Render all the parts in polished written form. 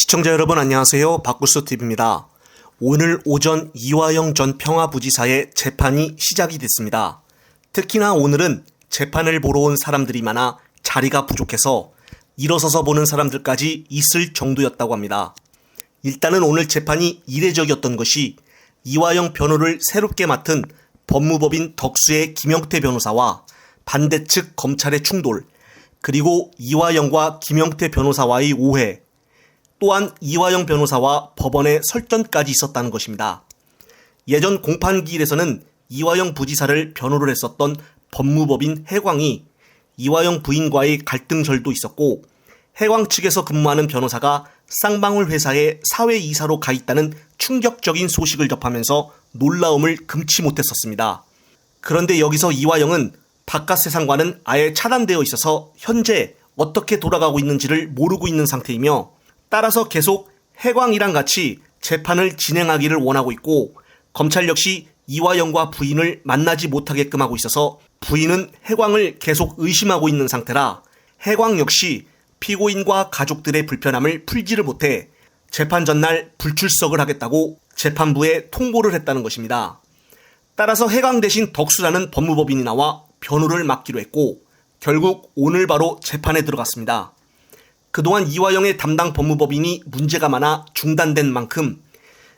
시청자 여러분 안녕하세요. 박구스TV입니다. 오늘 오전 이화영 전 평화부지사의 재판이 시작이 됐습니다. 특히나 오늘은 재판을 보러 온 사람들이 많아 자리가 부족해서 일어서서 보는 사람들까지 있을 정도였다고 합니다. 일단은 오늘 재판이 이례적이었던 것이 이화영 변호를 새롭게 맡은 법무법인 덕수의 김영태 변호사와 반대측 검찰의 충돌, 그리고 이화영과 김영태 변호사와의 오해, 또한 이화영 변호사와 법원의 설전까지 있었다는 것입니다. 예전 공판기일에서는 이화영 부지사를 변호를 했었던 법무법인 해광이 이화영 부인과의 갈등설도 있었고, 해광 측에서 근무하는 변호사가 쌍방울 회사의 사회이사로 가 있다는 충격적인 소식을 접하면서 놀라움을 금치 못했었습니다. 그런데 여기서 이화영은 바깥 세상과는 아예 차단되어 있어서 현재 어떻게 돌아가고 있는지를 모르고 있는 상태이며, 따라서 계속 해광이랑 같이 재판을 진행하기를 원하고 있고, 검찰 역시 이화영과 부인을 만나지 못하게끔 하고 있어서 부인은 해광을 계속 의심하고 있는 상태라 해광 역시 피고인과 가족들의 불편함을 풀지를 못해 재판 전날 불출석을 하겠다고 재판부에 통보를 했다는 것입니다. 따라서 해광 대신 덕수라는 법무법인이 나와 변호를 맡기로 했고, 결국 오늘 바로 재판에 들어갔습니다. 그동안 이화영의 담당 법무법인이 문제가 많아 중단된 만큼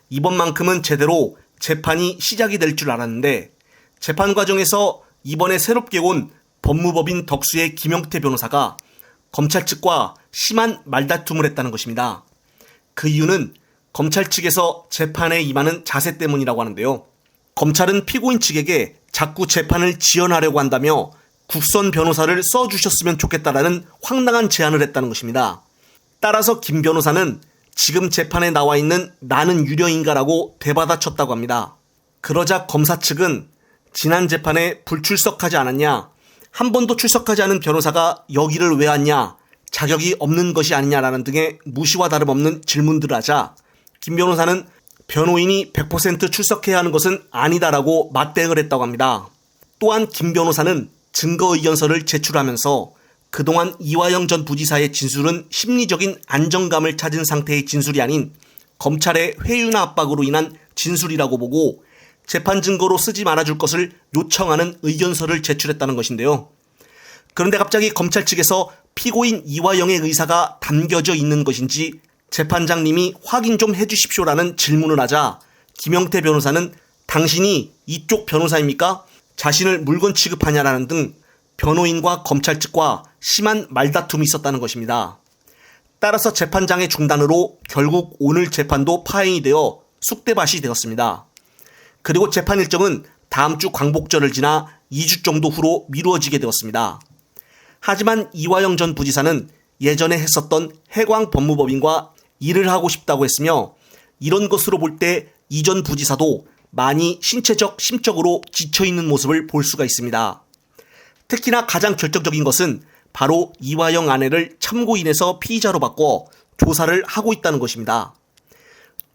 이번만큼은 제대로 재판이 시작이 될 줄 알았는데, 재판 과정에서 이번에 새롭게 온 법무법인 덕수의 김영태 변호사가 검찰 측과 심한 말다툼을 했다는 것입니다. 그 이유는 검찰 측에서 재판에 임하는 자세 때문이라고 하는데요. 검찰은 피고인 측에게 자꾸 재판을 지연하려고 한다며 국선 변호사를 써주셨으면 좋겠다라는 황당한 제안을 했다는 것입니다. 따라서 김 변호사는 지금 재판에 나와 있는 나는 유료인가라고 되받아쳤다고 합니다. 그러자 검사 측은 지난 재판에 불출석하지 않았냐, 한 번도 출석하지 않은 변호사가 여기를 왜 왔냐, 자격이 없는 것이 아니냐라는 등의 무시와 다름없는 질문들을 하자 김 변호사는 변호인이 100% 출석해야 하는 것은 아니다라고 맞대응을 했다고 합니다. 또한 김 변호사는 증거의견서를 제출하면서 그동안 이화영 전 부지사의 진술은 심리적인 안정감을 찾은 상태의 진술이 아닌 검찰의 회유나 압박으로 인한 진술이라고 보고 재판 증거로 쓰지 말아줄 것을 요청하는 의견서를 제출했다는 것인데요. 그런데 갑자기 검찰 측에서 피고인 이화영의 의사가 담겨져 있는 것인지 재판장님이 확인 좀 해주십시오라는 질문을 하자 김영태 변호사는 당신이 이쪽 변호사입니까? 자신을 물건 취급하냐라는 등 변호인과 검찰 측과 심한 말다툼이 있었다는 것입니다. 따라서 재판장의 중단으로 결국 오늘 재판도 파행이 되어 쑥대밭이 되었습니다. 그리고 재판 일정은 다음 주 광복절을 지나 2주 정도 후로 미루어지게 되었습니다. 하지만 이화영 전 부지사는 예전에 했었던 해광 법무법인과 일을 하고 싶다고 했으며, 이런 것으로 볼 때 이전 부지사도 많이 신체적, 심적으로 지쳐있는 모습을 볼 수가 있습니다. 특히나 가장 결정적인 것은 바로 이화영 아내를 참고인에서 피의자로 바꿔 조사를 하고 있다는 것입니다.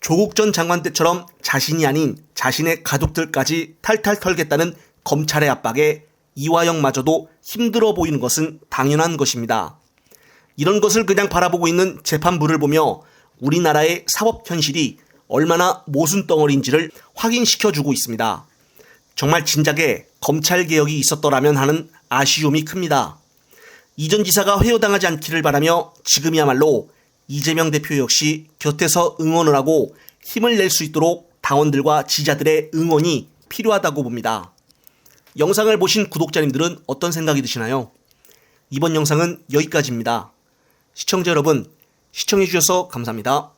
조국 전 장관 때처럼 자신이 아닌 자신의 가족들까지 탈탈 털겠다는 검찰의 압박에 이화영마저도 힘들어 보이는 것은 당연한 것입니다. 이런 것을 그냥 바라보고 있는 재판부를 보며 우리나라의 사법 현실이 얼마나 모순덩어리인지를 확인시켜주고 있습니다. 정말 진작에 검찰개혁이 있었더라면 하는 아쉬움이 큽니다. 이 전 지사가 회유당하지 않기를 바라며 지금이야말로 이재명 대표 역시 곁에서 응원을 하고 힘을 낼 수 있도록 당원들과 지지자들의 응원이 필요하다고 봅니다. 영상을 보신 구독자님들은 어떤 생각이 드시나요? 이번 영상은 여기까지입니다. 시청자 여러분, 시청해주셔서 감사합니다.